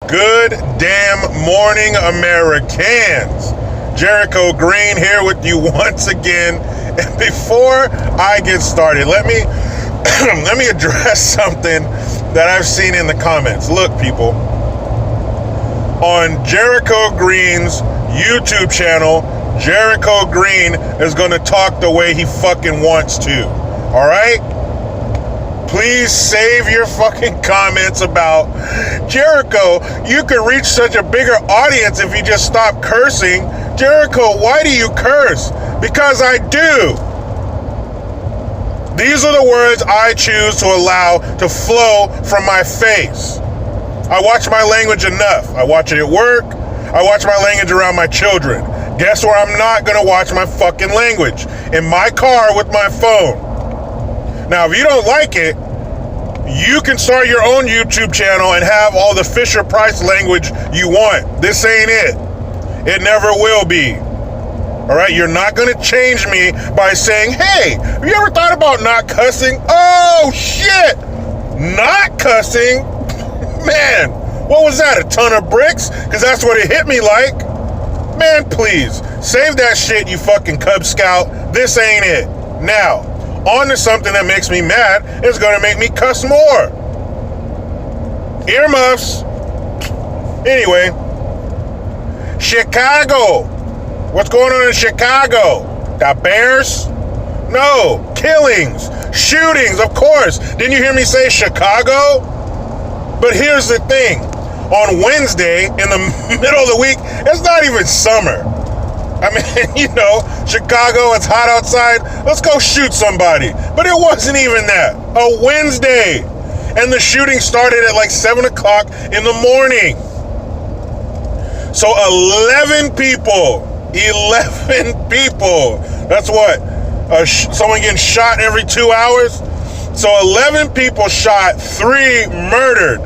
Good damn morning, Americans. Jericho Green here with you once again. And before I get started, let me address something that I've seen in the comments. Look, people, on Jericho Green's YouTube channel, Jericho Green is going to talk the way he fucking wants to. All right? Please save your fucking comments about Jericho. You could reach such a bigger audience if you just stop cursing. Jericho, why do you curse? Because I do. These are the words I choose to allow to flow from my face. I watch my language enough. I watch it at work. I watch my language around my children. Guess where I'm not going to watch my fucking language? In my car with my phone. Now, if you don't like it, you can start your own YouTube channel and have all the Fisher-Price language you want. This ain't it. It never will be. All right? You're not going to change me by saying, hey, have you ever thought about not cussing? Oh, shit. Not cussing? Man, what was that? A ton of bricks? Because that's what it hit me like. Man, please. Save that shit, you fucking Cub Scout. This ain't it. Now, on to something that makes me mad. It's going to make me cuss more. Earmuffs. Anyway, Chicago. What's going on in Chicago? Got bears? No. Killings. Shootings, of course. Didn't you hear me say Chicago? But here's the thing. On Wednesday, in the middle of the week, it's not even summer. I mean, Chicago, it's hot outside. Let's go shoot somebody. But it wasn't even that. A Wednesday. And the shooting started at like 7 o'clock in the morning. So 11 people. 11 people. That's what? Someone getting shot every 2 hours? So 11 people shot, 3 murdered.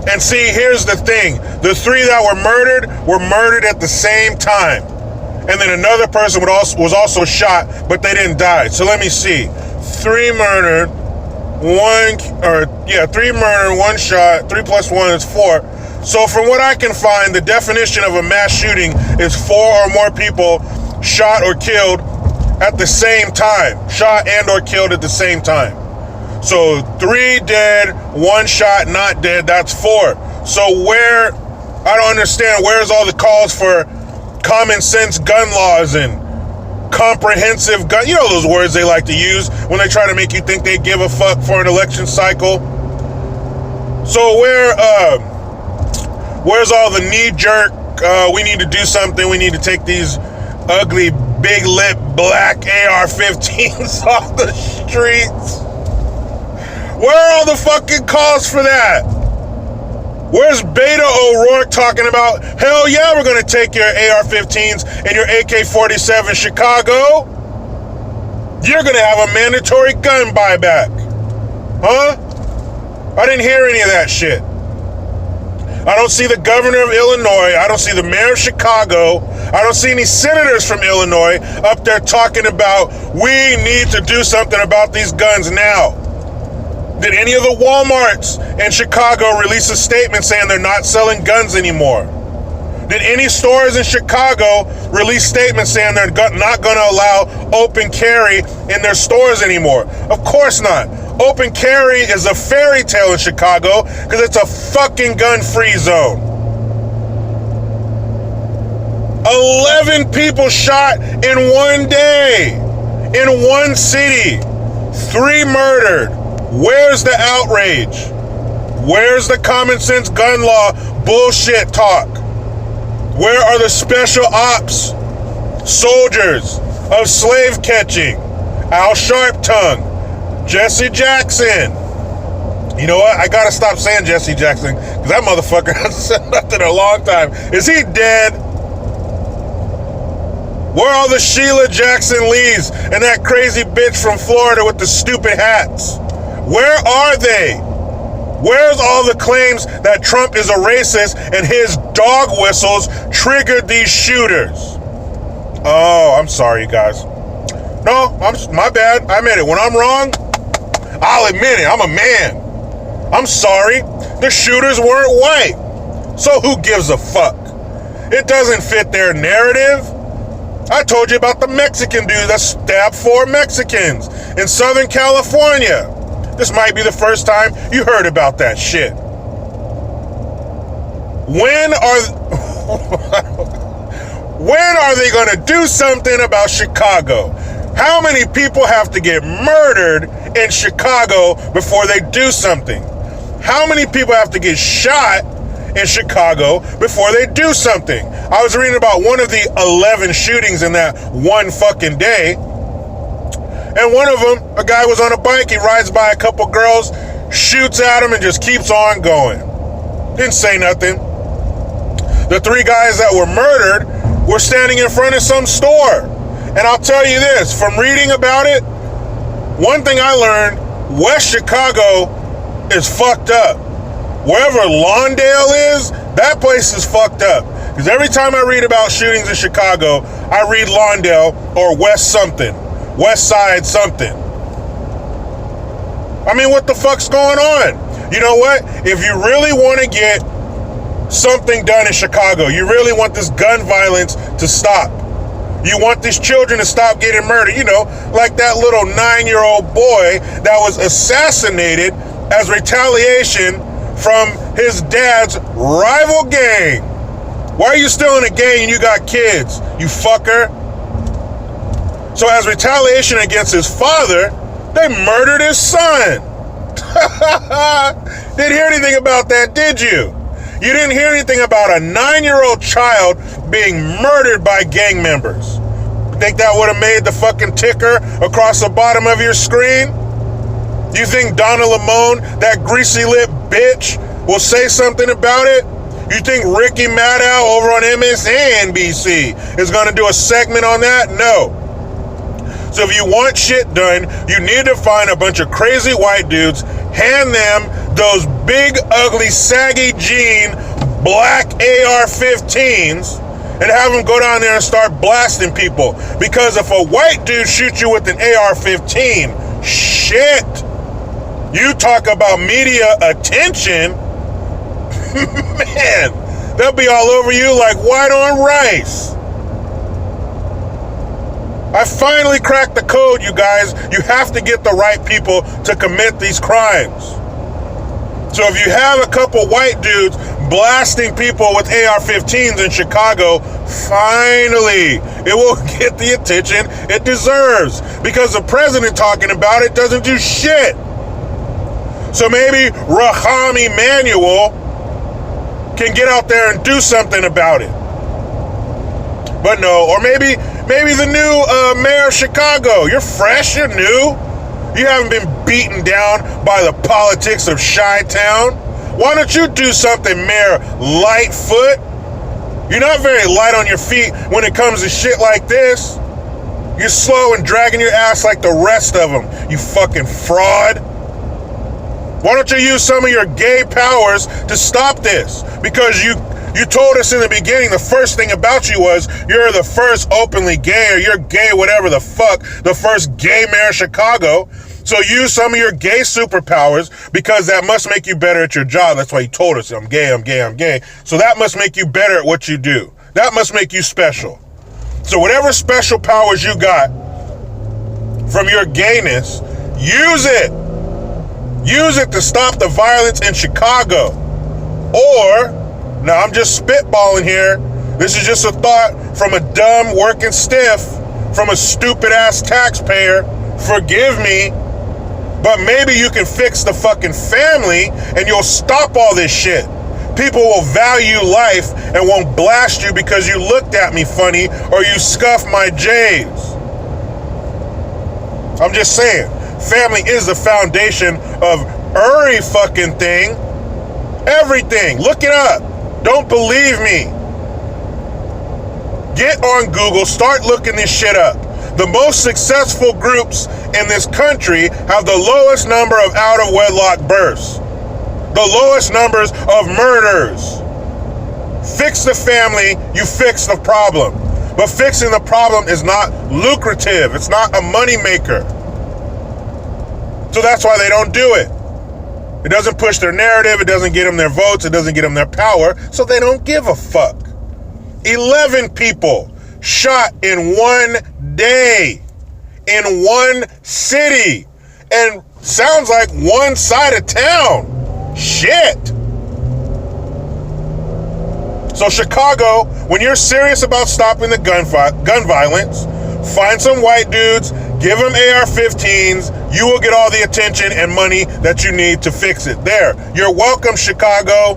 And see, here's the thing. The 3 that were murdered at the same time. And then another person was also shot, but they didn't die. So let me see. 3 murdered, 3 murdered, 1 shot. 3 plus 1 is 4. So from what I can find, the definition of a mass shooting is 4 or more people shot or killed at the same time. Shot and or killed at the same time. So 3 dead, 1 shot, not dead, that's 4. So I don't understand, where's all the calls for common sense gun laws and comprehensive gun, those words they like to use when they try to make you think they give a fuck for an election cycle. So where's all the knee-jerk, we need to do something, we need to take these ugly, big-lip, black AR-15s off the streets? Where are all the fucking calls for that? Where's Beto O'Rourke talking about, hell yeah, we're going to take your AR-15s and your AK-47 Chicago? You're going to have a mandatory gun buyback. Huh? I didn't hear any of that shit. I don't see the governor of Illinois. I don't see the mayor of Chicago. I don't see any senators from Illinois up there talking about, we need to do something about these guns now. Did any of the Walmarts in Chicago release a statement saying they're not selling guns anymore? Did any stores in Chicago release statements saying they're not going to allow open carry in their stores anymore? Of course not. Open carry is a fairy tale in Chicago because it's a fucking gun-free zone. 11 people shot in one day, in one city, 3 murdered. Where's the outrage? Where's the common sense gun law bullshit talk? Where are the special ops soldiers of slave catching? Al Sharptongue, Jesse Jackson. You know what? I gotta stop saying Jesse Jackson because that motherfucker hasn't said nothing in a long time. Is he dead? Where are all the Sheila Jackson Lees and that crazy bitch from Florida with the stupid hats? Where are they? Where's all the claims that Trump is a racist and his dog whistles triggered these shooters? Oh, I'm sorry, you guys. No, my bad. I admit it. When I'm wrong, I'll admit it. I'm a man. I'm sorry. The shooters weren't white. So who gives a fuck? It doesn't fit their narrative. I told you about the Mexican dude that stabbed 4 Mexicans in Southern California. This might be the first time you heard about that shit. When are they going to do something about Chicago? How many people have to get murdered in Chicago before they do something? How many people have to get shot in Chicago before they do something? I was reading about one of the 11 shootings in that one fucking day. And one of them, a guy was on a bike, he rides by a couple girls, shoots at him and just keeps on going. Didn't say nothing. The 3 guys that were murdered were standing in front of some store. And I'll tell you this, from reading about it, one thing I learned, West Chicago is fucked up. Wherever Lawndale is, that place is fucked up. Because every time I read about shootings in Chicago, I read Lawndale or West something. West Side something. I mean, what the fuck's going on? You know what? If you really want to get something done in Chicago, you really want this gun violence to stop, you want these children to stop getting murdered, you know, like that little 9-year-old boy that was assassinated as retaliation from his dad's rival gang. Why are you still in a gang and you got kids, you fucker? So as retaliation against his father, they murdered his son. Didn't hear anything about that, did you? You didn't hear anything about a 9-year-old child being murdered by gang members. Think that would have made the fucking ticker across the bottom of your screen? You think Donna Lamone, that greasy lip bitch, will say something about it? You think Ricky Maddow over on MSNBC is going to do a segment on that? No. So if you want shit done, you need to find a bunch of crazy white dudes, hand them those big, ugly, saggy jean, black AR-15s, and have them go down there and start blasting people. Because if a white dude shoots you with an AR-15, shit, you talk about media attention, man, they'll be all over you like white on rice. I finally cracked the code, you guys. You have to get the right people to commit these crimes. So if you have a couple white dudes blasting people with AR-15s in Chicago, finally, it will get the attention it deserves. Because the president talking about it doesn't do shit. So maybe Rahm Emanuel can get out there and do something about it. But no, or maybe the new mayor of Chicago. You're fresh, you're new. You haven't been beaten down by the politics of Chi-Town. Why don't you do something, Mayor Lightfoot? You're not very light on your feet when it comes to shit like this. You're slow and dragging your ass like the rest of them, you fucking fraud. Why don't you use some of your gay powers to stop this? Because you told us in the beginning, the first thing about you was you're the first openly gay, or you're gay, whatever the fuck, the first gay mayor of Chicago. So use some of your gay superpowers, because that must make you better at your job. That's why you told us, I'm gay, I'm gay, I'm gay. So that must make you better at what you do. That must make you special. So whatever special powers you got from your gayness, use it. Use it to stop the violence in Chicago. Or, now I'm just spitballing here. This is just a thought from a dumb working stiff, from a stupid ass taxpayer. Forgive me. But maybe you can fix the fucking family and you'll stop all this shit. People will value life and won't blast you because you looked at me funny or you scuffed my J's. I'm just saying, family is the foundation of every fucking thing. Everything. Look it up. Don't believe me. Get on Google, start looking this shit up. The most successful groups in this country have the lowest number of out-of-wedlock births, the lowest numbers of murders. Fix the family, you fix the problem. But fixing the problem is not lucrative. It's not a money maker. So that's why they don't do it. It doesn't push their narrative. It doesn't get them their votes. It doesn't get them their power. So they don't give a fuck. 11 people shot in one day in one city. And sounds like one side of town. Shit. So Chicago, when you're serious about stopping the gun violence, find some white dudes, give them AR-15s, you will get all the attention and money that you need to fix it. There. You're welcome, Chicago.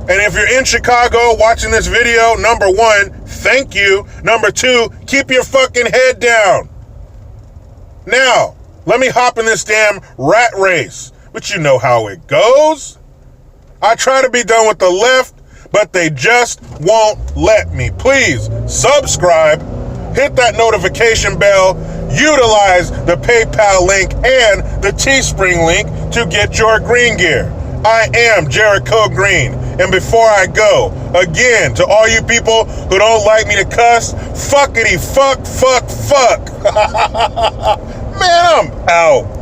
And if you're in Chicago watching this video, number one, thank you. Number two, keep your fucking head down. Now, let me hop in this damn rat race. But you know how it goes. I try to be done with the left, but they just won't let me. Please subscribe, hit that notification bell, utilize the PayPal link and the Teespring link to get your green gear. I am Jericho Green. And before I go, again, to all you people who don't like me to cuss, fuckity fuck. Man, I'm out.